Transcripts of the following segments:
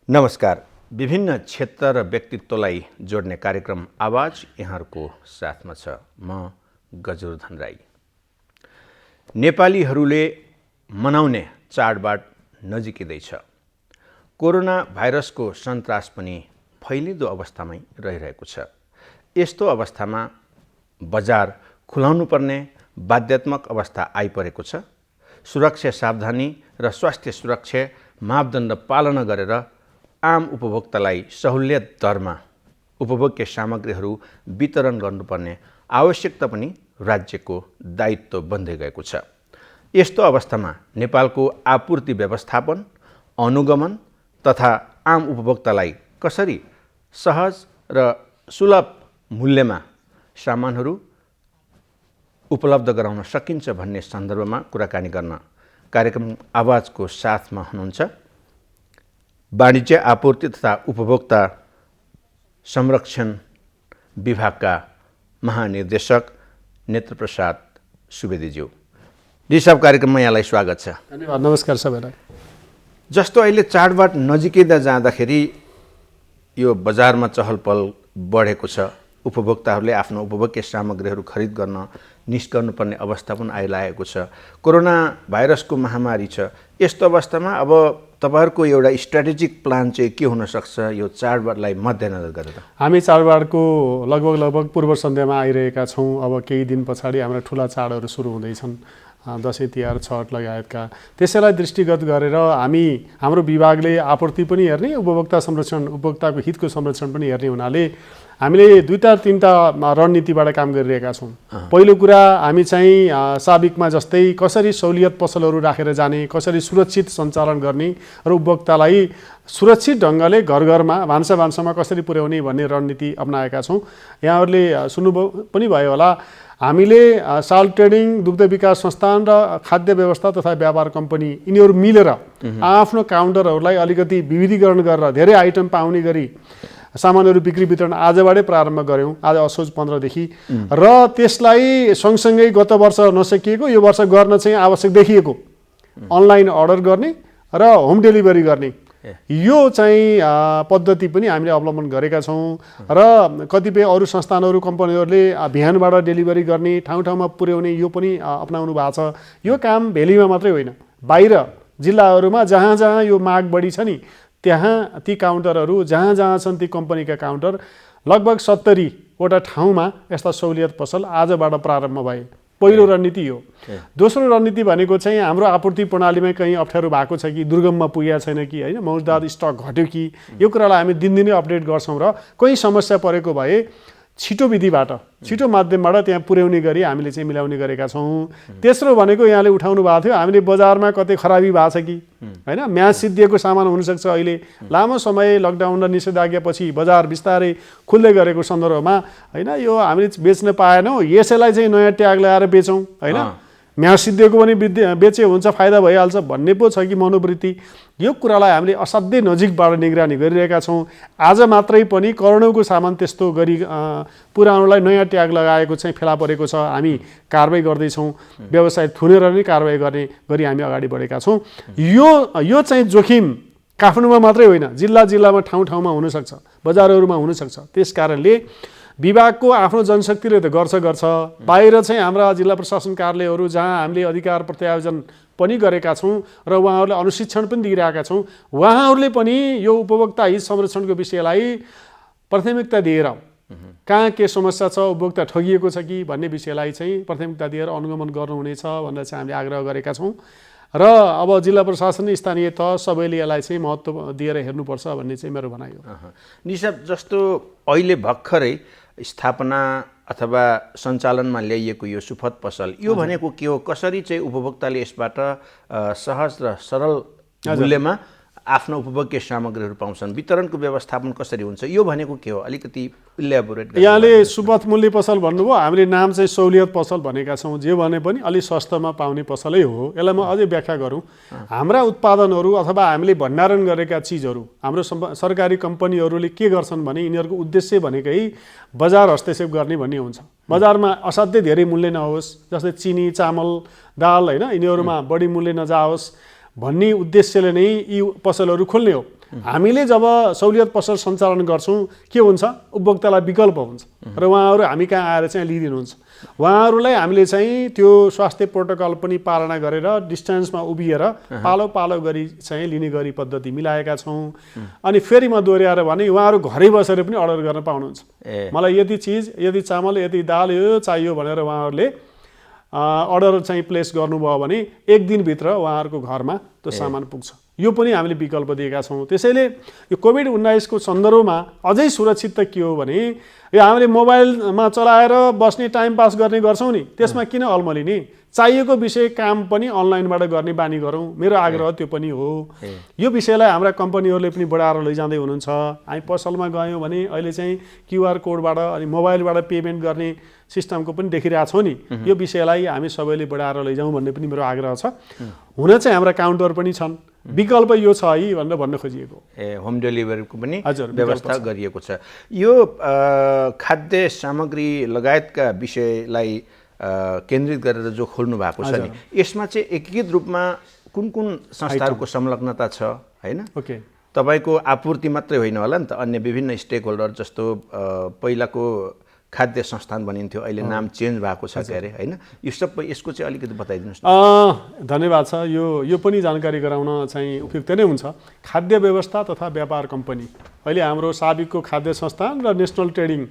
नमस्कार। विभिन्न क्षेत्र र व्यक्तित्वलाई जोड्ने कार्यक्रम आवाज यहाँहरूको साथमा छ। म गजुरधन राई। नेपालीहरूले मनाउने चाडबाड नजिकिँदैछ। कोरोना भाइरसको सन्तास पनि फैलिँदो अवस्थामै रहिरहेको छ। यस्तो अवस्थामा बजार खुलाउनु पर्ने बाध्यात्मक अवस्था आइपरेको छ। सुरक्षा सावधानी र स्वास्थ्य सुरक्षा मापदण्ड पालना गरेर आम उपभोक्तालाई सहुलियत दरमा उपभोग्य सामग्रीहरू वितरण गर्नुपर्ने आवश्यकता पनि राज्यको दायित्व बन्दै गएको छ। यस्तो अवस्थामा नेपालको आपूर्ति व्यवस्थापन, अनुगमन तथा आम उपभोक्तालाई कसरी सहज र सुलभ मूल्यमा सामानहरू उपलब्ध गराउन सकिन्छ भन्ने सन्दर्भमा कुराकानी गर्न कार्यक्रम आवाजको साथमा हुनुहुन्छ वाणिज्य आपूर्ति तथा उपभोक्ता संरक्षण विभागका महानिर्देशक नेत्रप्रसाद सुवेदीज्यू। जी साहब, कार्यक्रममा यहाँलाई स्वागत छ। धन्यवाद। नमस्कार सबैलाई। जस्तो अहिले चाडबाड नजिकै जाँदाखेरि यो बजारमा चहलपहल बढेको छ। उपभोक्ताहरूले आफ्नो उपभोग्य सामग्रीहरू खरिद गर्न निस्कनुपर्ने अवस्था पनि आइरहेको छ। कोरोना भाइरसको महामारी छ। यस्तो अवस्थामा अब तपाईहरुको एउटा स्ट्र्याटेजिक प्लान चाहिँ के हुन सक्छ यो चाडबाडलाई मध्यनजर गरेर? हामी चाडबाडको लगभग पूर्व सन्ध्यामा आइरहेका छौँ। अब केही दिन पछाडि हाम्रा ठुला चाडहरू सुरु हुँदैछन्, दसैँ तिहार, छठ लगायतका। त्यसैलाई दृष्टिगत गरेर हाम्रो विभागले आपूर्ति पनि हेर्ने, उपभोक्ता संरक्षण, उपभोक्ताको हितको संरक्षण पनि हेर्ने हुनाले हामीले दुईटा रणनीतिबाट काम गरिरहेका छौँ। पहिलो कुरा, हामी चाहिँ साबिकमा जस्तै कसरी सहुलियत पसलहरू राखेर जाने, कसरी सुरक्षित सञ्चालन गर्ने र उपभोक्तालाई सुरक्षित ढङ्गले घर घरमा भान्सामा कसरी पुर्याउने भन्ने रणनीति अपनाएका छौँ। यहाँहरूले सुन्नुभयो पनि भयो होला, हामीले साल ट्रेडिङ, दुग्ध विकास संस्थान र खाद्य व्यवस्था तथा व्यापार कम्पनी यिनीहरू मिलेर आफ्नो काउन्टरहरूलाई अलिकति विविधीकरण गरेर धेरै आइटम पाउने गरी सामानहरू बिक्री वितरण आजबाटै प्रारम्भ गऱ्यौँ, आज असोज 15 देखि। र त्यसलाई सँगसँगै गत वर्ष नसकिएको यो वर्ष गर्न चाहिँ आवश्यक देखिएको अनलाइन अर्डर गर्ने र होम डेलिभरी गर्ने यो चाहिँ पद्धति पनि हामीले अवलम्बन गरेका छौँ। र कतिपय अरू संस्थानहरू, कम्पनीहरूले बिहानबाट डेलिभरी गर्ने, ठाउँ पुर्याउने यो पनि अपनाउनु भएको छ। यो काम भेलीमा मात्रै होइन, बाहिर जिल्लाहरूमा जहाँ यो माग बढी छ नि त्यहाँ ती काउन्टरहरू, जहाँ छन् ती कम्पनीका काउन्टर, लगभग 70 वटा ठाउँमा यस्ता सहुलियत पसल आजबाट प्रारम्भ भए। पहिलो रणनीति हो। दोस्रो रणनीति भनेको चाहिँ हाम्रो आपूर्ति प्रणालीमा कहीँ अप्ठ्यारो भएको छ कि, दुर्गममा पुगेको छैन कि, होइन, मौजदात स्टक घट्यो कि, यो कुरालाई हामी दिनदिनै अपडेट गर्छौँ र कहीँ समस्या परेको भए छिटो विधिबाट, छिटो माध्यमबाट त्यहाँ पुर्याउने गरी हामीले चाहिँ मिलाउने गरेका छौँ। तेस्रो भनेको यहाँले उठाउनु भएको थियो, हामीले बजारमा कतै खराबी भएको छ कि, होइन, म्याच सिद्धिएको सामान हुनसक्छ। अहिले लामो समय लकडाउन र निषेधाज्ञापछि बजार बिस्तारै खुल्दै गरेको सन्दर्भमा, होइन, यो हामीले बेच्न पाएनौँ, यसैलाई चाहिँ नयाँ ट्याग लगाएर बेचौँ, होइन, म्याच सिद्धिएको पनि बेचे हुन्छ, फाइदा भइहाल्छ भन्ने पो छ कि मनोवृत्ति। यो कुरालाई हामीले असाध्यै नजिकबाट निगरानी गरिरहेका छौँ। आज मात्रै पनि करोडौँको सामान त्यस्तो गरी पुरानोलाई नयाँ ट्याग लगाएको चाहिँ फेला परेको छ। हामी कारबाही गर्दैछौँ, व्यवसाय थुनेर नै कारबाही गर्ने गरी हामी अगाडि बढेका छौँ। यो चाहिँ जोखिम काठमाडौँमा मात्रै होइन, जिल्लामा ठाउँमा हुनसक्छ, बजारहरूमा हुनसक्छ। त्यस कारणले विभागको आफ्नो जनशक्तिले त गर्छ, बाहिर चाहिँ हाम्रा जिल्ला प्रशासन कार्यालयहरू जहाँ हामीले अधिकार प्रत्यायोजन पनि गरेका छौँ र उहाँहरूले अनुशिक्षण पनि दिइरहेका छौँ, उहाँहरूले पनि यो उपभोक्ता हित संरक्षणको विषयलाई प्राथमिकता दिएर कहाँ के समस्या छ, उपभोक्ता ठगिएको छ कि भन्ने विषयलाई चाहिँ प्राथमिकता दिएर अनुगमन गर्नुहुनेछ भनेर चाहिँ हामीले आग्रह गरेका छौँ। र अब जिल्ला प्रशासन, स्थानीय तह सबैले यसलाई चाहिँ महत्त्व दिएर हेर्नुपर्छ भन्ने चाहिँ मेरो भनाइ हो। निसाब, जस्तो अहिले भर्खरै स्थापना अथवा सञ्चालनमा ल्याइएको यो सुपथ पसल, यो भनेको के हो? कसरी चाहिँ उपभोक्ताले यसबाट सहज र सरल मूल्यमा आफ्नो उपभोग्य सामग्रीहरू पाउँछन्? वितरणको व्यवस्थापन कसरी हुन्छ? यो भनेको के हो? अलिकति इल्याबोरेट गर्नु। यहाँले सुपथ मूल्य पसल भन्नुभयो, हामीले नाम चाहिँ सहुलियत पसल भनेका छौँ। जे भने पनि अलि सस्तोमा पाउने पसलै हो। यसलाई म अझै व्याख्या गरौँ। हाम्रा उत्पादनहरू अथवा हामीले भण्डारण गरेका चिजहरू हाम्रो सरकारी कम्पनीहरूले के गर्छन् भने यिनीहरूको उद्देश्य भनेकै बजार हस्तक्षेप गर्ने भन्ने हुन्छ। बजारमा असाध्यै धेरै मूल्य नहोस्, जस्तै चिनी, चामल, दाल, होइन, यिनीहरूमा बढी मूल्य नजाओस् भन्ने उद्देश्यले नै यी पसलहरू खोल्ने हो। हामीले जब सहुलियत पसल सञ्चालन गर्छौँ के हुन्छ, उपभोक्तालाई विकल्प हुन्छ र उहाँहरू हामी कहाँ आएर चाहिँ लिइदिनुहुन्छ। उहाँहरूलाई हामीले चाहिँ त्यो स्वास्थ्य प्रोटोकल पनि पालना गरेर डिस्टेन्समा उभिएर पालो पालो गरी चाहिँ लिने गरी पद्धति मिलाएका छौँ। अनि फेरि म दोहोऱ्याएर भने उहाँहरू घरै बसेर पनि अर्डर गर्न पाउनुहुन्छ। मलाई यति चिज, यति चामल, यति दाल यो चाहियो भनेर उहाँहरूले अर्डर चाहिँ प्लेस गर्नुभयो भने एक दिनभित्र उहाँहरूको घरमा त्यो सामान पुग्छ। यो पनि हामीले विकल्प दिएका छौँ। त्यसैले यो कोभिड-19 को सन्दर्भमा अझै सुरक्षित त के हो भने यो हामीले मोबाइलमा चलाएर बस्ने टाइम पास गर्ने गर्छौँ नि, त्यसमा किन अल्मलिने? चाहिएको विषय काम पनि अनलाइनबाट गर्ने बानी गरौँ, मेरो आग्रह त्यो पनि हो। यो विषयलाई हाम्रा कम्पनीहरूले पनि बढाएर लैजाँदै हुनुहुन्छ। हामी पसलमा गयौँ भने अहिले चाहिँ क्युआर कोडबाट अनि मोबाइलबाट पेमेन्ट गर्ने सिस्टमको पनि देखिरहेछौँ नि। यो विषयलाई हामी सबैले बढाएर लैजाउँ भन्ने पनि मेरो आग्रह छ। हुन चाहिँ हाम्रा काउन्टर पनि छन्, विकल्प यो छ है भनेर भन्न खोजिएको। होम डेलिभरीको पनि हजुर व्यवस्था गरिएको छ। यो खाद्य सामग्री लगायतका विषयलाई केन्द्रित गरेर जो खोल्नु भएको छ नि, यसमा चाहिँ एकीकृत रूपमा कुन कुन संस्थाहरूको संलग्नता छ हैन? ओके, तपाईको आपूर्ति मात्रै होइन होला नि त, अन्य विभिन्न स्टेक होल्डर जस्तो पहिलाको खाद्य संस्थान भनिन्थ्यो, अहिले नाम चेन्ज भएको छ के अरे हैन? यो सबै यसको चाहिँ अलिकति बताइदिनुहोस् न। धन्यवाद छ। यो पनि जानकारी गराउन चाहिँ उपयुक्त नै हुन्छ। खाद्य व्यवस्था तथा व्यापार कम्पनी, अहिले हाम्रो साबिकको खाद्य संस्थान र नेसनल ट्रेडिङ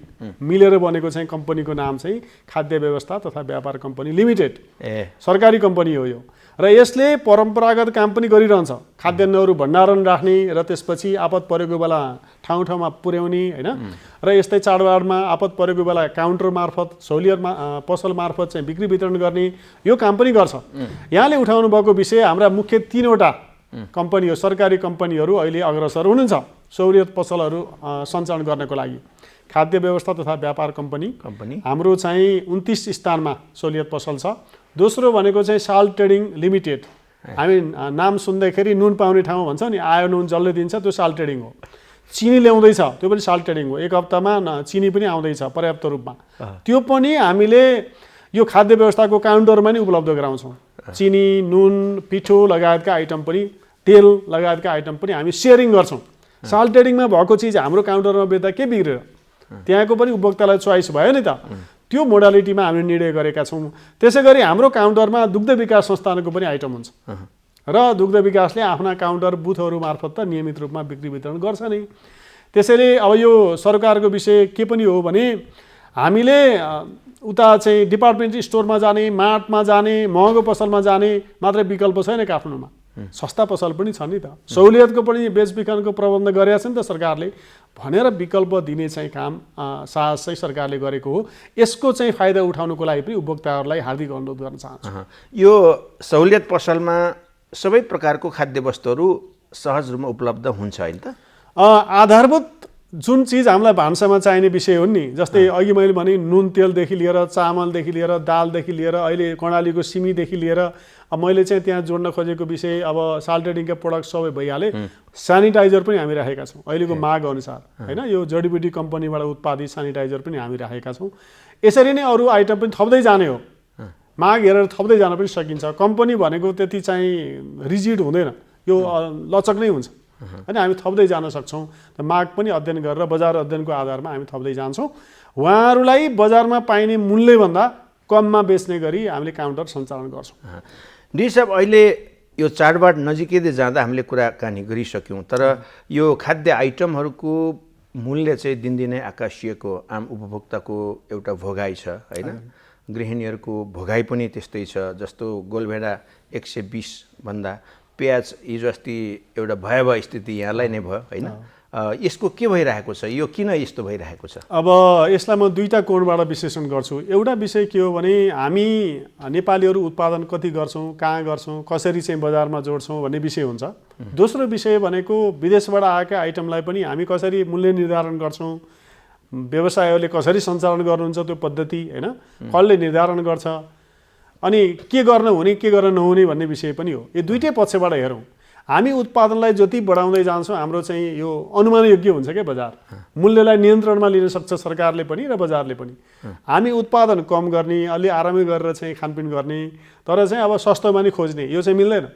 मिलेर बनेको चाहिँ कम्पनीको नाम चाहिँ खाद्य व्यवस्था तथा व्यापार कम्पनी लिमिटेड, सरकारी कम्पनी हो यो। र यसले परम्परागत काम पनि गरिरहन्छ, खाद्यान्नहरू भण्डारण राख्ने र त्यसपछि आपत परेको बेला ठाउँ ठाउँमा पुर्याउने हैन, र यस्तै चाडबाडमा आपत परेको बेला काउन्टर मार्फत सहुलियत पसल मार्फत चाहिँ बिक्री वितरण गर्ने यो काम पनि गर्छ। यहाँले उठाउनु भएको विषय हाम्रा मुख्य 3वटा कम्पनी हो, सरकारी कम्पनीहरू अहिले अग्रसर हुनुहुन्छ सहुलियत पसलहरू सञ्चालन गर्नको लागि। खाद्य व्यवस्था तथा व्यापार कम्पनी हाम्रो चाहिँ 29 स्थानमा सहुलियत पसल छ। दोस्रो भनेको चाहिँ साल ट्रेडिङ लिमिटेड, हामी नाम सुन्दाखेरि नुन पाउने ठाउँ भन्छ नि, आयो नुन जसले दिन्छ त्यो साल ट्रेडिङ हो। चिनी ल्याउँदैछ त्यो पनि साल ट्रेडिङ हो, एक हप्तामा चिनी पनि आउँदैछ पर्याप्त रूपमा, त्यो पनि हामीले यो खाद्य व्यवस्थाको काउन्टरमा नै उपलब्ध गराउँछौँ। चिनी, नुन, पिठो लगायतका आइटम पनि, तेल लगायतका आइटम पनि हामी सेयरिङ गर्छौँ। साल ट्रेडिङमा भएको चिज हाम्रो काउन्टरमा बेच्दा के बिग्रेर, त्यहाँको पनि उपभोक्तालाई चोइस भयो नि त। त्यो मोडालिटीमा हामीले निर्णय गरेका छौँ। त्यसै गरी हाम्रो काउन्टरमा दुग्ध विकास संस्थानको पनि आइटम हुन्छ र दुग्ध विकासले आफ्ना काउन्टर बुथहरू मार्फत त नियमित रूपमा बिक्री वितरण गर्छ नै। त्यसैले अब यो सरकारको विषय के पनि हो भने हामीले उता चाहिँ डिपार्टमेन्ट स्टोरमा जाने, मार्टमा जाने, महँगो पसलमा जाने मात्रै विकल्प छैन काठमाडौँमा, सस्ता पसल पनि छ नि त। सहुलियतको पनि बेचबिखनको प्रबन्ध गरेका छ नि त सरकारले, भनेर विकल्प दिने चाहिँ काम साहस चाहिँ सरकारले गरेको हो। यसको चाहिँ फाइदा उठाउनको लागि पनि उपभोक्ताहरूलाई हार्दिक अनुरोध गर्न चाहन्छु। यो सहुलियत पसलमा सबै प्रकारको खाद्य वस्तुहरू सहज रूपमा उपलब्ध हुन्छ हैन त? आधारभूत जुन चिज हामीलाई भान्सामा चाहिने विषय हो नि, जस्तै अघि मैले भने नुन तेलदेखि लिएर चामलदेखि लिएर दालदेखि लिएर अहिले कर्णालीको सिमीदेखि लिएर मैले चाहिँ त्यहाँ जोड्न खोजेको विषय अब साल ट्रेडिङका प्रडक्ट सबै भइहाले। सेनिटाइजर पनि हामी राखेका छौँ अहिलेको माग अनुसार हैन, यो जडीबुटी कम्पनीबाट उत्पादित सेनिटाइजर पनि हामी राखेका छौँ। यसरी नै अरू आइटम पनि थप्दै जाने हो, माग हेरेर थप्दै जान पनि सकिन्छ। कम्पनी भनेको त्यति चाहिँ रिजिड हुँदैन, यो लचक नै हुन्छ अनि हामी थप्दै जान सक्छौँ। माग पनि अध्ययन गरेर बजार अध्ययनको आधारमा हामी थप्दै जान्छौँ। उहाँहरूलाई बजारमा पाइने मूल्यभन्दा कममा बेच्ने गरी हामीले काउन्टर सञ्चालन गर्छौँ। डी साहब, अहिले यो चाडबाड नजिकै जाँदा हामीले कुराकानी गरिसक्यौँ, तर यो खाद्य आइटमहरूको मूल्य चाहिँ दिनदिनै आकाशिएको आम उपभोक्ताको एउटा भोगाइ छ हैन? गृहिणीहरूको भोगाइ पनि त्यस्तै छ। जस्तो गोलभेडा 120 भन्दा प्याज हिजो अस्ति एउटा भयावह स्थिति यहाँलाई नै भयो हैन? यसको के भइरहेको छ, यो किन यस्तो भइरहेको छ? अब यसलाई म दुईटा कोणबाट विश्लेषण गर्छु। एउटा विषय के हो भने हामी नेपालीहरू उत्पादन कति गर्छौँ, कहाँ गर्छौँ, कसरी चाहिँ बजारमा जोड्छौँ भन्ने विषय हुन्छ। दोस्रो विषय भनेको विदेशबाट आएका आइटमलाई पनि हामी कसरी मूल्य निर्धारण गर्छौँ, व्यवसायहरूले कसरी सञ्चालन गर्नुहुन्छ त्यो पद्धति हैन, कसले निर्धारण गर्छ, अनि के गर्न हुने के गर्न नहुने भन्ने विषय पनि हो। यो दुईटै पक्षबाट हेरौँ। हामी उत्पादनलाई जति बढाउँदै जान्छौँ हाम्रो चाहिँ यो अनुमान योग्य हुन्छ क्या बजार, मूल्यलाई नियन्त्रणमा लिन सक्छ सरकारले पनि र बजारले पनि। हामी उत्पादन कम गर्ने, अलि आरामै गरेर चाहिँ खानपिन गर्ने, तर चाहिँ अब सस्तोमा नि खोज्ने, यो चाहिँ मिल्दैन।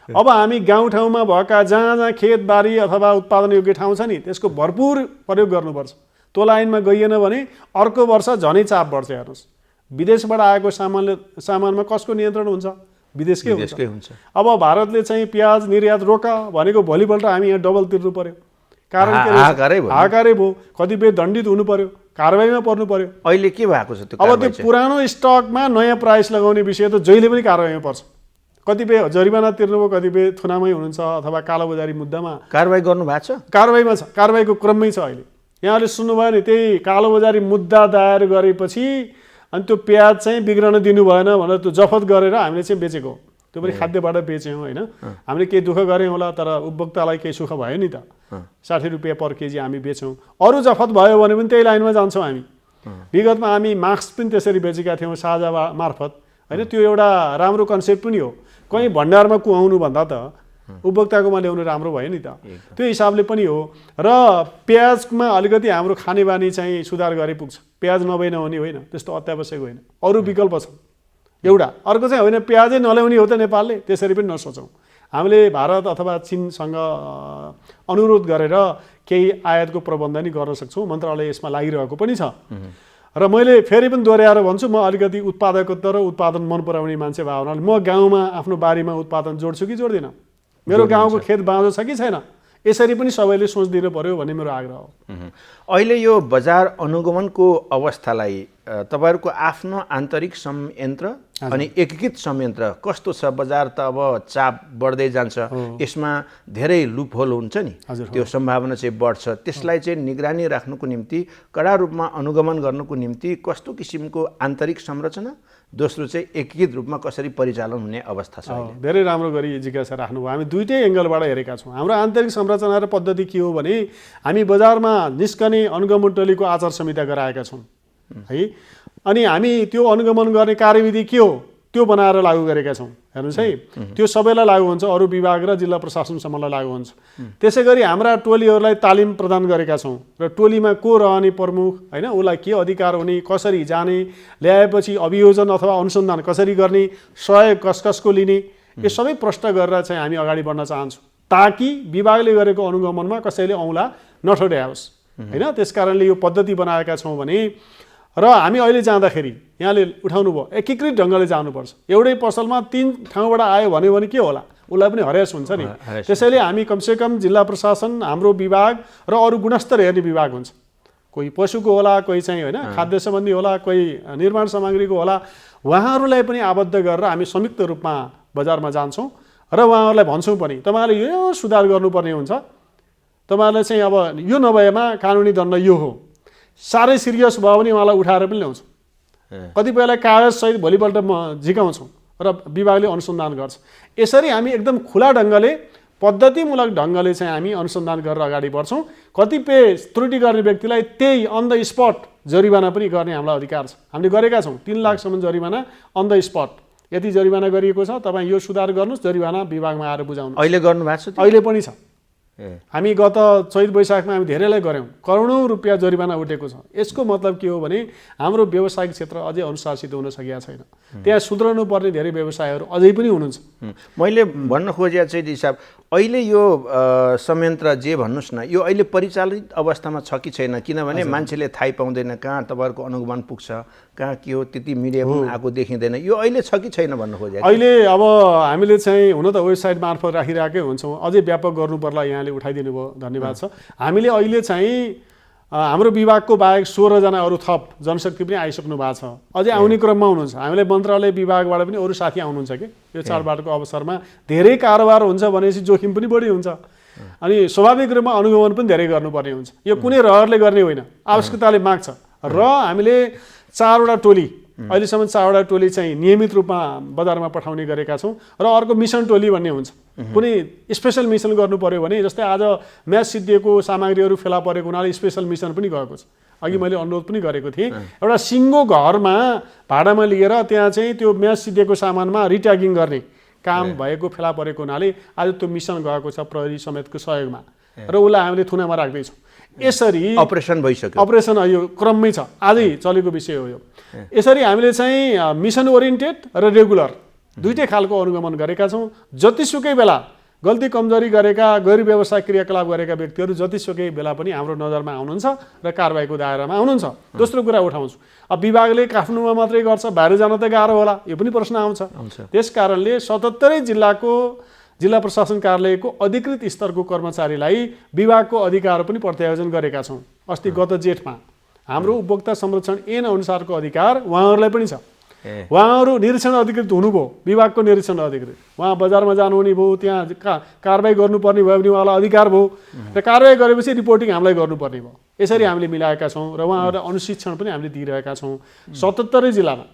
अब हामी गाउँठाउँमा भएका जहाँ जहाँ खेतबारी अथवा उत्पादन योग्य ठाउँ छ नि त्यसको भरपुर प्रयोग गर्नुपर्छ। त्यो लाइनमा गइएन भने अर्को वर्ष झनै चाप बढ्छ। हेर्नुहोस्, विदेशबाट आएको सामानमा कसको नियन्त्रण हुन्छ? विदेशकै हुन्छ। अब भारतले चाहिँ प्याज निर्यात रोक भनेको भोलिपल्ट हामी यहाँ डबल तिर्नु पर्यो। कारण हाहाकारै भयो। कतिपय दण्डित हुनु पर्यो, कारबाहीमा पर्नु पर्यो। अहिले के भएको छ त्यो? अब त्यो पुरानो स्टकमा नयाँ प्राइस लगाउने विषय त जहिले पनि कारबाहीमा पर्छ। कतिपय जरिवाना तिर्नुभयो, कतिपय थुनामै हुनुहुन्छ अथवा कालोबजारी मुद्दामा कारबाही गर्नु भएको छ। कारबाहीमा छ, कारबाहीको क्रममै छ। अहिले यहाँले सुन्नुभयो नि, त्यही कालोबजारी मुद्दा दायर गरेपछि अनि त्यो प्याज चाहिँ बिग्रन दिनु भएन भनेर त्यो जफत गरेर हामीले चाहिँ बेचेको हो। त्यो पनि खाद्यबाट बेच्यौँ होइन। हामीले केही दुःख गऱ्यौँ होला, तर उपभोक्तालाई केही सुख भयो नि त। 60 रुपियाँ पर केजी हामी बेच्यौँ। अरू जफत भयो भने पनि त्यही लाइनमा जान्छौँ हामी। विगतमा हामी मास्क पनि त्यसरी बेचेका थियौँ साझा मार्फत होइन। त्यो एउटा राम्रो कन्सेप्ट पनि हो। कहीँ भण्डारमा कुहाउनु भन्दा त उपभोक्ताकोमा ल्याउनु राम्रो भयो नि त। त्यो हिसाबले पनि हो। र प्याजमा अलिकति हाम्रो खानेबानी चाहिँ सुधार गरे पुग्छ। प्याज नभई नहुने होइन, त्यस्तो अत्यावश्यक होइन। अरू विकल्प छ एउटा। अर्को चाहिँ होइन प्याजै नल्याउने हो त नेपालले, त्यसरी पनि नसोचौँ। हामीले भारत अथवा चीनसँग अनुरोध गरेर केही आयातको प्रबन्ध नि गर्न सक्छौँ। मन्त्रालय यसमा लागिरहेको पनि छ। र मैले फेरि पनि दोहोऱ्याएर भन्छु, म अलिकति उत्पादकत्व र उत्पादन मन पराउने मान्छे भएको हुनाले म गाउँमा आफ्नो बारीमा उत्पादन जोड्छु कि जोड्दिनँ? मेरो गाउँको खेत बाँझो छ कि छैन? यसरी पनि सबैले सोचिदिनु पर्यो भन्ने मेरो आग्रह हो। अहिले यो बजार अनुगमनको अवस्थालाई तपाईँहरूको आफ्नो आन्तरिक संयन्त्र अनि एकीकृत संयन्त्र कस्तो छ? बजार त अब चाप बढ्दै जान्छ, यसमा धेरै लुपहोल हुन्छ नि, त्यो सम्भावना चाहिँ बढ्छ। त्यसलाई चाहिँ निगरानी राख्नुको निम्ति, कडा रूपमा अनुगमन गर्नुको निम्ति कस्तो किसिमको आन्तरिक संरचना, दोस्रो चाहिँ एकीकृत रूपमा कसरी परिचालन हुने अवस्था छ? धेरै राम्रो गरी जिज्ञासा राख्नुभयो। हामी दुईटै एङ्गलबाट हेरेका छौँ। हाम्रो आन्तरिक संरचना र पद्धति के हो भने हामी बजारमा निस्कने अनुगमन टोलीको आचार संहिता गराएका छौँ है। अनि हामी त्यो अनुगमन गर्ने कार्यविधि के हो त्यो बनाएर लागू गरेका छौँ। हेर्नुहोस् है, त्यो सबैलाई लागू हुन्छ, अरू विभाग र जिल्ला प्रशासनसम्मलाई लागू हुन्छ। त्यसै गरी हाम्रा टोलीहरूलाई तालिम प्रदान गरेका छौँ र टोलीमा को रहने प्रमुख होइन, उसलाई के अधिकार हुने, कसरी जाने, ल्याएपछि अभियोजन अथवा अनुसन्धान कसरी गर्ने, सहयोग कसको लिने, यो सबै प्रश्न गरेर चाहिँ हामी अगाडि बढ्न चाहन्छौँ, ताकि विभागले गरेको अनुगमनमा कसैले औँला नठोड्याओस् होइन। त्यस कारणले यो पद्धति बनाएका छौँ भने र हामी अहिले जाँदाखेरि यहाँले उठाउनु भयो एकीकृत ढङ्गले जानुपर्छ। एउटै पसलमा 3 ठाउँबाट आयो भन्यो भने के होला, उसलाई पनि हरेस हुन्छ नि। त्यसैले हामी कमसेकम जिल्ला प्रशासन, हाम्रो विभाग र अरू गुणस्तर हेर्ने विभाग हुन्छ। कोही पशुको होला, कोही चाहिँ होइन खाद्य सम्बन्धी होला, कोही निर्माण सामग्रीको होला, उहाँहरूलाई पनि आबद्ध गरेर हामी संयुक्त रूपमा बजारमा जान्छौँ र उहाँहरूलाई भन्छौँ पनि तपाईँहरूले यो सुधार गर्नुपर्ने हुन्छ। तपाईँहरूले चाहिँ अब यो नभएमा कानुनी दण्ड यो हो। साह्रै सिरियस भयो भने उहाँलाई उठाएर पनि ल्याउँछौँ। कतिपयलाई कागजसहित भोलिपल्ट म झिकाउँछौँ र विभागले अनुसन्धान गर्छ। यसरी हामी एकदम खुला ढङ्गले, पद्धतिमूलक ढङ्गले चाहिँ हामी अनुसन्धान गरेर अगाडि बढ्छौँ। कतिपय त्रुटि गर्ने व्यक्तिलाई त्यही अन द स्पट जरिवाना पनि गर्ने हामीलाई अधिकार छ। हामीले गरेका छौँ 3 लाखसम्म जरिवाना अन द स्पट। यति जरिवाना गरिएको छ, तपाईँ यो सुधार गर्नुहोस्, जरिवाना विभागमा आएर बुझाउनु। अहिले गर्नुभएको छ? अहिले पनि छ। हामी गत चैत वैशाखमा हामी धेरैलाई गऱ्यौँ, करोडौँ रुपियाँ जरिवाना उठेको छ। यसको मतलब के हो भने हाम्रो व्यावसायिक क्षेत्र अझै अनुशासित हुन सकेका छैन। त्यहाँ सुध्रनु पर्ने धेरै व्यवसायहरू अझै पनि हुनुहुन्छ। मैले भन्न खोजेको चाहिँ हिसाब अहिले यो संयन्त्र जे भन्नुहोस् न, यो अहिले परिचालित अवस्थामा छ कि छैन? किनभने मान्छेले थाहै पाउँदैन कहाँ तपाईँहरूको अनुगमन पुग्छ, कहाँ के हो, त्यति मिडिया पनि आएको देखिँदैन। यो अहिले छ कि छैन भन्नु खोजेको? अहिले अब हामीले चाहिँ हुन त वेबसाइट मार्फत राखिरहेकै हुन्छौँ। अझै व्यापक गर्नु पर्ला, यहाँले उठाइदिनु भयो, धन्यवाद छ। हामीले अहिले चाहिँ हाम्रो विभागको बाहेक 16 जना अरू थप जनशक्ति पनि आइसक्नु भएको छ। अझै आउने क्रममा हुनुहुन्छ। हामीले मन्त्रालय विभागबाट पनि अरू साथी आउनुहुन्छ कि यो चाडबाडको अवसरमा। धेरै कारोबार हुन्छ भनेपछि जोखिम पनि बढी हुन्छ अनि स्वाभाविक रूपमा अनुगमन पनि धेरै गर्नुपर्ने हुन्छ। यो कुनै रहरले गर्ने होइन, आवश्यकताले माग्छ। र हामीले 4 वटा टोली, अहिलेसम्म 4 वटा टोली चाहिँ नियमित रूपमा बजारमा पठाउने गरेका छौँ। र अर्को मिसन टोली भन्ने हुन्छ। कुनै स्पेसल मिसन गर्नु पर्यो भने, जस्तै आज म्याच सिद्धिएको सामग्रीहरू फेला परेको हुनाले स्पेसल मिसन पनि गएको छ। अघि मैले अनुरोध पनि गरेको थिएँ, एउटा सिङ्गो घरमा भाडामा लिएर त्यहाँ चाहिँ त्यो म्याच सिद्धिएको सामानमा रिट्यागिङ गर्ने काम भएको फेला परेको हुनाले आज त्यो मिसन गएको छ प्रहरी समेतको सहयोगमा, र उसलाई हामीले थुनामा राख्दैछौँ। यसरी अपरेसन भइसक्यो, अपरेसन यो क्रममै छ, आजै चलेको विषय हो यो। यसरी हामीले चाहिँ मिसन ओरिएन्टेड र रेगुलर दुईटै खालको अनुगमन गरेका छौँ। जतिसुकै बेला गल्ती कमजोरी गरेका गैर व्यावसायिक क्रियाकलाप गरेका व्यक्तिहरू जतिसुकै बेला पनि हाम्रो नजरमा आउनुहुन्छ र कारबाहीको दायरामा आउनुहुन्छ। दोस्रो कुरा उठाउँछु, अब विभागले काठमाडौँमा मात्रै गर्छ, बाहिर जान त गाह्रो होला, यो पनि प्रश्न आउँछ। त्यस कारणले 77 जिल्लाको जिल्ला प्रशासन कार्यालयको अधिकृत स्तरको कर्मचारीलाई विभागको अधिकार पनि प्रत्यायोजन गरेका छौँ। अस्ति गत जेठमा हाम्रो उपभोक्ता संरक्षण ऐन अनुसारको अधिकार उहाँहरूलाई पनि छ। उहाँहरू निरीक्षण अधिकृत हुनुभयो, विभागको निरीक्षण अधिकृत, उहाँ बजारमा जानुहुने भयो, त्यहाँ कारबाही गर्नुपर्ने भयो भने उहाँलाई अधिकार भयो र कारबाही गरेपछि रिपोर्टिङ हामीलाई गर्नुपर्ने भयो। यसरी हामीले मिलाएका छौँ र उहाँहरूलाई अनुशिक्षण पनि हामीले दिइरहेका छौँ 77 जिल्लामा।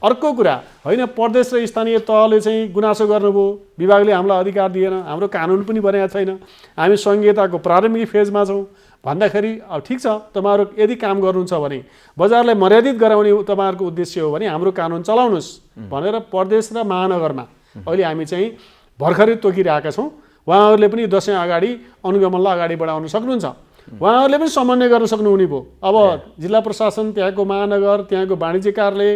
अर्को कुरा होइन, प्रदेश र स्थानीय तहले चाहिँ गुनासो गर्नुभयो, विभागले हामीलाई अधिकार दिएन, हाम्रो कानुन पनि बनाएको छैन, हामी संहिताको प्रारम्भिक फेजमा छौँ भन्दाखेरि अब ठिक छ, तपाईँहरू यदि काम गर्नुहुन्छ भने बजारलाई मर्यादित गराउने तपाईँहरूको उद्देश्य हो भने हाम्रो कानुन चलाउनुहोस् भनेर प्रदेश र महानगरमा अहिले हामी चाहिँ भर्खरै तोकिरहेका छौँ। उहाँहरूले पनि दशैं अगाडि अनुगमनलाई अगाडि बढाउन सक्नुहुन्छ, उहाँहरूले पनि समन्वय गर्न सक्नुहुने भयो। अब जिल्ला प्रशासन, त्यहाँको महानगर, त्यहाँको वाणिज्य कार्यालय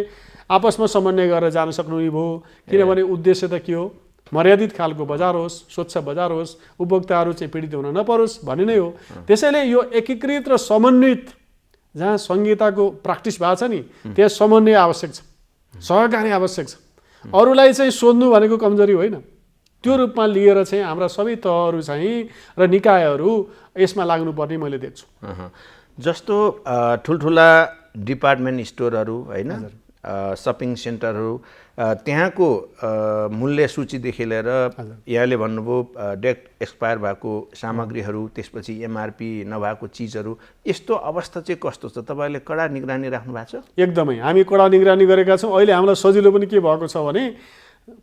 आपसमा समन्वय गरेर जान सक्नुहुने भयो। किनभने उद्देश्य त के हो, मर्यादित खालको बजार होस्, स्वच्छ बजार होस्, उपभोक्ताहरू चाहिँ पीडित हुन नपरोस् भन्ने नै हो। त्यसैले यो एकीकृत र समन्वित जहाँ संहिताको प्र्याक्टिस भएको छ नि त्यहाँ समन्वय आवश्यक छ, सहकारी आवश्यक छ। अरूलाई चाहिँ सोध्नु भनेको कमजोरी होइन, त्यो रूपमा लिएर चाहिँ हाम्रा सबै तहहरू चाहिँ र निकायहरू यसमा लाग्नुपर्ने मैले देख्छु। जस्तो ठुल्ठुला डिपार्टमेन्ट स्टोरहरू होइन, सपिङ सेन्टरहरू, त्यहाँको मूल्य सूचीदेखि लिएर यहाँले भन्नुभयो डेट एक्सपायर भएको सामग्रीहरू, त्यसपछि एमआरपी नभएको चिजहरू, यस्तो अवस्था चाहिँ कस्तो छ? तपाईँले कडा निगरानी राख्नु भएको छ? एकदमै हामी कडा निगरानी गरेका छौँ। अहिले हामीलाई सजिलो पनि के भएको छ भने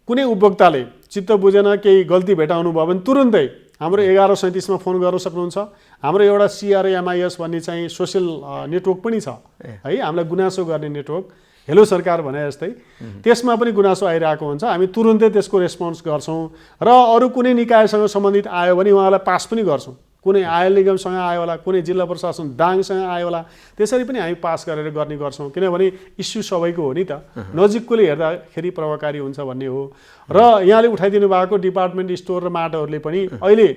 कुनै उपभोक्ताले चित्त बुझेन, केही गल्ती भेटाउनु भयो भने तुरुन्तै हाम्रो 1137मा फोन गर्न सक्नुहुन्छ। हाम्रो एउटा CRAMIS भन्ने चाहिँ सोसियल नेटवर्क पनि छ है, हामीलाई गुनासो गर्ने नेटवर्क, हेलो सरकार भने जस्तै, त्यसमा पनि गुनासो आइरहेको हुन्छ, हामी तुरुन्तै त्यसको रेस्पोन्स गर्छौँ। र अरू कुनै निकायसँग सम्बन्धित आयो भने उहाँलाई पास पनि गर्छौँ। कुनै आयल निगमसँग आयो होला, कुनै जिल्ला प्रशासन दाङसँग आयो होला, त्यसरी पनि हामी पास गरेर गर्ने गर्छौँ। किनभने इस्यु सबैको हो नि त, नजिककोले हेर्दाखेरि प्रभावकारी हुन्छ भन्ने हो। र यहाँले उठाइदिनु भएको डिपार्टमेन्ट स्टोर र मार्टहरूले पनि अहिले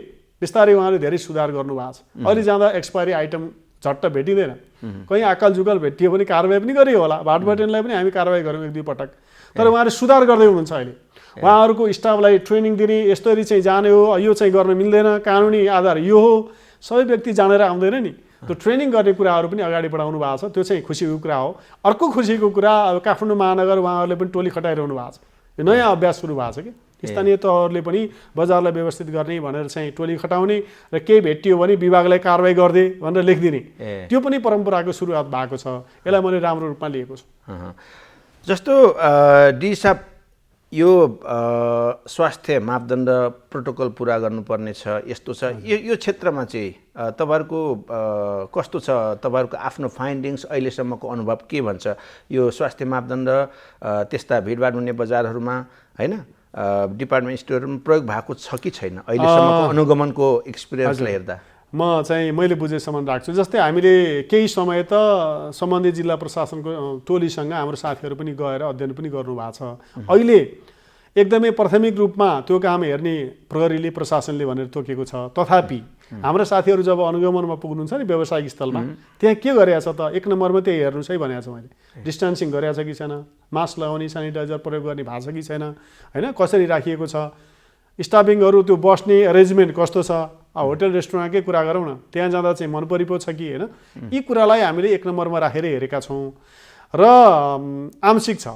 बिस्तारै उहाँले धेरै सुधार गर्नुभएको छ। अहिले जाँदा एक्सपायरी आइटम झट्ट भेटिँदैन, कहीँ आकाल जुकाल भेटियो भने कारबाही पनि गरियो होला, भाटबटेनलाई पनि हामी कारबाही गऱ्यौँ 1-2 पटक। तर उहाँले सुधार गर्दै हुनुहुन्छ। अहिले उहाँहरूको स्टाफलाई ट्रेनिङ दिने, यसरी चाहिँ जाने हो, यो चाहिँ गर्न मिल्दैन, कानुनी आधार यो हो, सबै व्यक्ति जानेर आउँदैन नि, त्यो ट्रेनिङ गर्ने कुराहरू पनि अगाडि बढाउनु भएको छ। त्यो चाहिँ खुसीको कुरा हो। अर्को खुसीको कुरा, अब काठमाडौँ महानगर उहाँहरूले पनि टोली खटाइरहनु भएको छ, यो नयाँ अभ्यास सुरु भएको छ कि स्थानीय तहहरूले पनि बजारलाई व्यवस्थित गर्ने भनेर चाहिँ टोली खटाउने र केही भेटियो भने विभागलाई कारबाही गर्दै भनेर लेखिदिने, त्यो पनि परम्पराको सुरुवात भएको छ। यसलाई मैले राम्रो रूपमा लिएको छु। जस्तो डी साहब, यो स्वास्थ्य मापदण्ड प्रोटोकल पुरा गर्नुपर्ने छ, यस्तो छ, यो क्षेत्रमा चाहिँ तपाईँहरूको कस्तो छ? तपाईँहरूको आफ्नो फाइन्डिङ्स, अहिलेसम्मको अनुभव के भन्छ? यो स्वास्थ्य मापदण्ड त्यस्ता भिडभाड हुने बजारहरूमा होइन, डिपार्टमेन्ट स्टोरमा प्रयोग भएको छ कि छैन अहिलेसम्मको अनुगमनको एक्सपिरियन्सलाई हेर्दा? मैले बुझेसम्म राख्छु। जस्तै हामीले केही समय त सम्बन्धित जिल्ला प्रशासनको टोलीसँग हाम्रो साथीहरू पनि गएर अध्ययन पनि गर्नुभएको छ। अहिले एकदमै प्राथमिक रूपमा त्यो काम हेर्ने प्रहरीले, प्रशासनले भनेर तोकेको छ। तथापि हाम्रा साथीहरू जब अनुगमनमा पुग्नुहुन्छ नि व्यावसायिक स्थलमा, त्यहाँ के गरेको छ त 1 नम्बरमा त्यही हेर्नुहोस् है भनेको छु मैले। डिस्टेन्सिङ गरेको छ कि छैन, मास्क लगाउने, सेनिटाइजर प्रयोग गर्ने भएको छ कि छैन, होइन कसरी राखिएको छ, स्टाफिङहरू त्यो बस्ने एरेन्जमेन्ट कस्तो छ, होटल रेस्टुरेन्टकै कुरा गरौँ न, त्यहाँ जाँदा चाहिँ मन परि पो छ कि होइन, यी कुरालाई हामीले 1 नम्बरमा राखेर हेरेका छौँ। र आंशिक छ,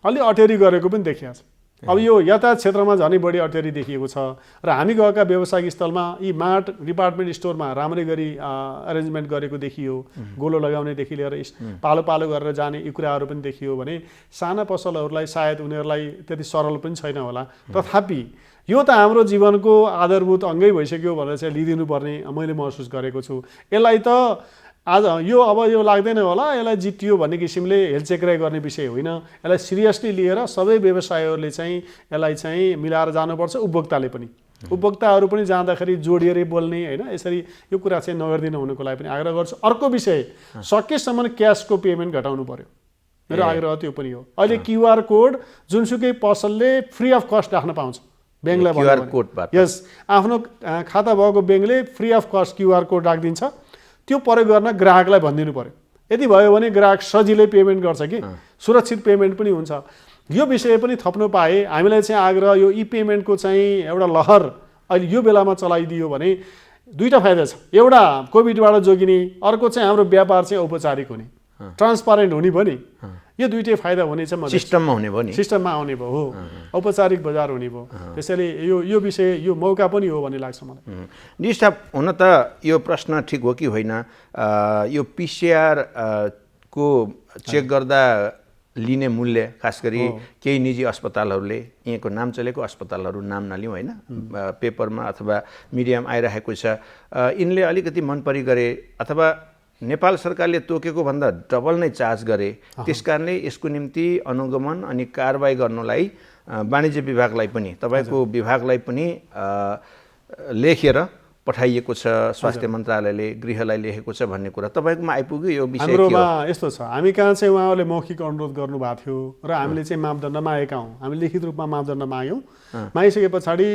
अलि अटेरी गरेको पनि देखिएको छ। अब यो यातायात क्षेत्रमा झनै बढी अटेरी देखिएको छ र हामी गएका व्यावसायिक स्थलमा यी मार्ट डिपार्टमेन्ट स्टोरमा राम्रै गरी अरेन्जमेन्ट गरेको देखियो, गोलो लगाउनेदेखि लिएर पालो पालो गरेर जाने यी कुराहरू पनि देखियो भने साना पसलहरूलाई सायद उनीहरूलाई त्यति सरल पनि छैन होला। तथापि यो त हाम्रो जीवनको आधारभूत अङ्गै भइसक्यो भनेर चाहिँ लिइदिनु पर्ने मैले महसुस गरेको छु। यसलाई त आज यो लाग्दैन होला, यसलाई जिटियो भन्ने किसिमले हेलचेक्राइ गर्ने विषय होइन, यसलाई सिरियसली लिएर सबै व्यवसायीहरूले चाहिँ यसलाई चाहिँ मिलाएर जानुपर्छ। उपभोक्ताहरू पनि जाँदाखेरि जोडिएरै बोल्ने होइन, यसरी यो कुरा चाहिँ नगरिदिनु हुनुको लागि पनि आग्रह गर्छु। अर्को विषय, सकेसम्म क्यासको पेमेन्ट घटाउनु पर्यो। मेरो आग्रह त्यो पनि हो। अहिले क्युआर कोड जुनसुकै पसलले फ्री अफ कस्ट राख्न पाउँछ ब्याङ्कलाई क्युआर कोडबाट। यस, आफ्नो खाता भएको ब्याङ्कले free of cost QR code राखिदिन्छ, त्यो प्रयोग गर्न ग्राहकलाई भनिदिनु पर्यो। यति भयो भने ग्राहक सजिलै पेमेन्ट गर्छ कि सुरक्षित पेमेन्ट पनि हुन्छ। यो विषय पनि थप्नु पाए हामीलाई चाहिँ आग्रह, यो ई पेमेन्टको चाहिँ एउटा लहर अहिले यो बेलामा चलाइदियो भने दुईटा फाइदा छ। एउटा कोभिडबाट जोगिने, अर्को चाहिँ हाम्रो व्यापार चाहिँ औपचारिक हुने, ट्रान्सपारेन्ट हुने पनि। यो दुईटै फाइदा हुनेछ, सिस्टममा हुने भयो नि, सिस्टममा आउने भयो हो, औपचारिक बजार हुने भयो। त्यसैले यो विषय, यो मौका पनि हो भन्ने लाग्छ मलाई। डी साहब, हुन त यो प्रश्न ठिक हो कि होइन, यो पिसिआर को चेक गर्दा लिने मूल्य खास गरी केही निजी अस्पतालहरूले, यहाँको नाम चलेको अस्पतालहरू नाम नलिउँ होइन, पेपरमा अथवा मिडियामा आइरहेको छ, यिनले अलिकति मन परी गरे अथवा नेपाल सरकारले तोकेको भन्दा डबल नै चार्ज गरे। त्यस कारणले यसको निम्ति अनुगमन अनि कारबाही गर्नलाई वाणिज्य विभागलाई पनि, तपाईँको विभागलाई पनि लेखेर पठाइएको छ, स्वास्थ्य मन्त्रालयले, गृहलाई लेखेको छ भन्ने कुरा तपाईँकोमा आइपुग्यो? यो विषय हाम्रोमा यस्तो छ, हामी कहाँ चाहिँ उहाँहरूले मौखिक अनुरोध गर्नुभएको थियो र हामीले चाहिँ मापदण्ड मागेका हौँ। हामी लिखित रूपमा मापदण्ड माग्यौँ। मागिसके पछाडि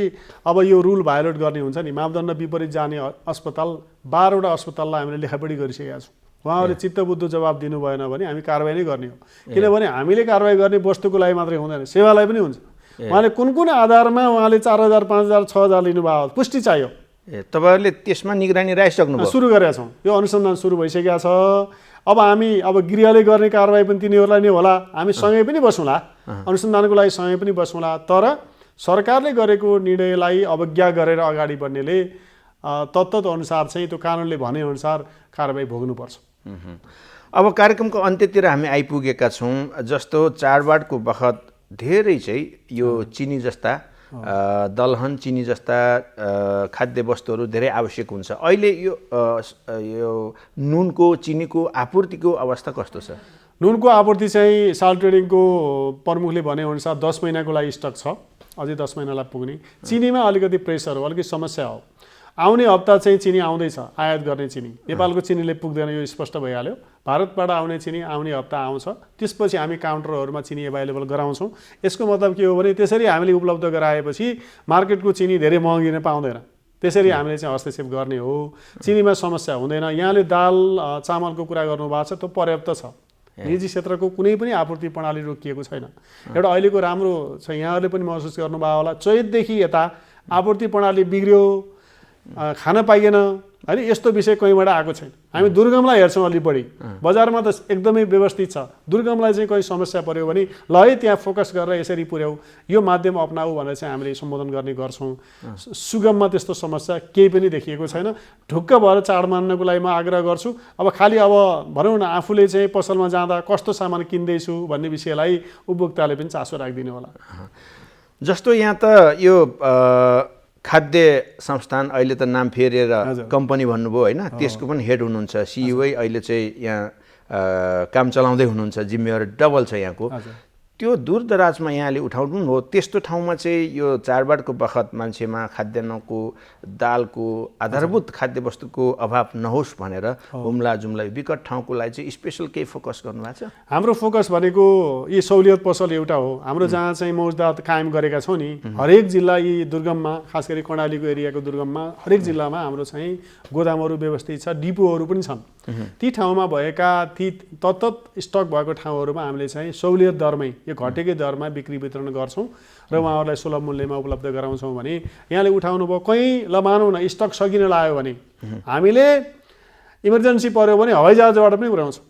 अब यो रुल भायोलेट गर्ने हुन्छ नि, मापदण्ड विपरीत जाने अस्पताल 12 वटा अस्पताललाई हामीले लेखापढी गरिसकेका छौँ। उहाँहरूले चित्तबुद्ध जवाब दिनु भएन भने हामी कारबाही नै गर्ने हो। किनभने हामीले कारबाही गर्ने वस्तुको लागि मात्रै हुँदैन, सेवालाई पनि हुन्छ। उहाँले कुन कुन आधारमा उहाँले 4000, 5000, 6000 लिनुभयो, पुष्टि चाहियो। तपाईँहरूले त्यसमा निगरानी राखिसक्नुभयो? सुरु गरेका छौँ, यो अनुसन्धान सुरु भइसकेका छ। अब हामी गृहले गर्ने कारबाही पनि तिनीहरूलाई नै होला, हामी सँगै पनि बसौँला, अनुसन्धानको लागि सँगै पनि बसौँला। तर सरकारले गरेको निर्णयलाई अवज्ञा गरेर अगाडि बढ्नेले तत्त्व अनुसार चाहिँ त्यो कानुनले भनेअनुसार कारबाही भोग्नुपर्छ। अब कार्यक्रमको अन्त्यतिर हामी आइपुगेका छौँ। जस्तो चाडबाडको बखत धेरै चाहिँ यो चिनी जस्ता दलहन, चिनी जस्ता खाद्य वस्तुहरू धेरै आवश्यक हुन्छ। अहिले यो नुनको, चिनीको आपूर्तिको अवस्था कस्तो छ? नुनको आपूर्ति चाहिँ साल ट्रेडिङको प्रमुखले भनेअनुसार 10 महिनाको लागि स्टक छ, अझै 10 महिनालाई पुग्ने। चिनीमा अलिकति प्रेसर हो, अलिकति समस्या हो। आउने हप्ता चाहिँ चिनी आउँदैछ, आयात गर्ने चिनी नेपालको चिनीले पुग्दैन, यो स्पष्ट भइहाल्यो। भारतबाट आउने चिनी आउने हप्ता आउँछ, त्यसपछि हामी काउन्टरहरूमा चिनी एभाइलेबल गराउँछौँ। यसको मतलब के हो भने त्यसरी हामीले उपलब्ध गराएपछि मार्केटको चिनी धेरै महँगी नै पाउँदैन, त्यसरी हामीले चाहिँ हस्तक्षेप गर्ने हो। चिनीमा समस्या हुँदैन। यहाँले दाल चामलको कुरा गर्नुभएको छ, त्यो पर्याप्त छ। निजी क्षेत्रको कुनै पनि आपूर्ति प्रणाली रोकिएको छैन। एउटा अहिलेको राम्रो छ, यहाँहरूले पनि महसुस गर्नुभयो होला, चैतदेखि यता आपूर्ति प्रणाली बिग्रियो, खान पाइएन होइन, यस्तो विषय कहीँबाट आएको छैन। हामी दुर्गमलाई हेर्छौँ अलि बढी, बजारमा त एकदमै व्यवस्थित छ। दुर्गमलाई चाहिँ कहीँ समस्या पऱ्यो भने ल है त्यहाँ फोकस गरेर यसरी पुर्याऊ, यो माध्यम अपनाऊ भनेर चाहिँ हामीले सम्बोधन गर्ने गर्छौँ। सुगममा त्यस्तो समस्या केही पनि देखिएको छैन। ढुक्क भएर चाड मान्नको लागि म आग्रह गर्छु। अब खालि अब भनौँ न, आफूले चाहिँ पसलमा जाँदा कस्तो सामान किन्दैछु भन्ने विषयलाई उपभोक्ताले पनि चासो राखिदिनु होला। जस्तो यहाँ त यो खाद्य संस्थान अहिले त नाम फेरेर कम्पनी भन्नुभयो होइन, त्यसको पनि हेड हुनुहुन्छ, सिइओ अहिले चाहिँ यहाँ काम चलाउँदै हुनुहुन्छ, जिम्मेवारी डबल छ यहाँको। त्यो दूरदराजमा यहाँले उठाउनु हो, त्यस्तो ठाउँमा चाहिँ यो चाडबाडको बखत मान्छेमा खाद्यान्नको, दालको, आधारभूत खाद्य वस्तुको अभाव नहोस् भनेर हुम्ला जुम्ला विकट ठाउँको लागि चाहिँ स्पेसल केही फोकस गर्नुभएको छ? हाम्रो फोकस भनेको यी सहुलियत पसल एउटा हो हाम्रो, जहाँ चाहिँ मौजदात कायम गरेका छौँ नि। हरेक जिल्ला यी दुर्गममा, खास गरी कर्णालीको एरियाको दुर्गममा हरेक जिल्लामा हाम्रो चाहिँ गोदामहरू व्यवस्थित छ, डिपोहरू पनि छन्। ती ठाउँमा भएका ती तत्त स्टक भएको ठाउँहरूमा हामीले चाहिँ सहुलियत दरमै, यो घटेकै दरमा बिक्री वितरण गर्छौँ र उहाँहरूलाई सुलभ मूल्यमा उपलब्ध गराउँछौँ भने यहाँले उठाउनु भयो। कहीँ ल मानौँ न स्टक सकिन लाग्यो भने हामीले इमर्जेन्सी पऱ्यो भने हवाईजहाजबाट पनि पुर्याउँछौँ,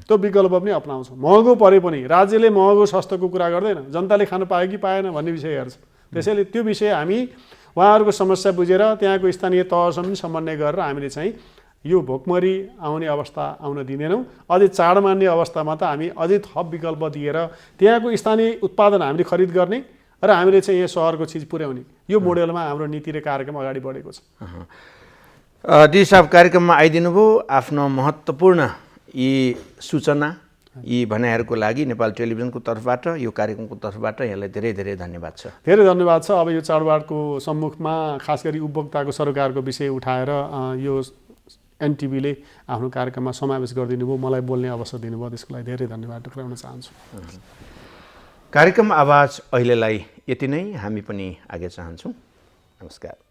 त्यो विकल्प पनि अपनाउँछौँ। महँगो परे पनि राज्यले महँगो सस्तोको कुरा गर्दैन, जनताले खान पायो कि पाएन भन्ने विषय हेर्छ। त्यसैले त्यो विषय हामी उहाँहरूको समस्या बुझेर त्यहाँको स्थानीय तहसम्म समन्वय गरेर हामीले चाहिँ यो भोकमरी आउने अवस्था आउन दिँदैनौँ। अझै चाड मान्ने अवस्थामा त हामी अझै थप विकल्प दिएर त्यहाँको स्थानीय उत्पादन हामीले खरिद गर्ने र हामीले चाहिँ यहाँ सहरको चिज पुर्याउने, यो मोडेलमा हाम्रो नीति र कार्यक्रम अगाडि बढेको छ। डी साहब कार्यक्रममा आइदिनु भयो, आफ्नो महत्त्वपूर्ण यी सूचना, यी भनाइहरूको लागि नेपाल टेलिभिजनको तर्फबाट, यो कार्यक्रमको तर्फबाट यहाँलाई धेरै धेरै धन्यवाद छ। धेरै धन्यवाद छ। अब यो चाडबाडको सम्मुखमा खास गरी उपभोक्ताको सरकारको विषय उठाएर यो एनटिभीले आफ्नो कार्यक्रममा समावेश गरिदिनु भयो, मलाई बोल्ने अवसर दिनुभयो, त्यसको लागि धेरै धन्यवाद टुक्राउन चाहन्छु। कार्यक्रम आवाज अहिलेलाई यति नै, हामी पनि आगे चाहन्छौँ। नमस्कार।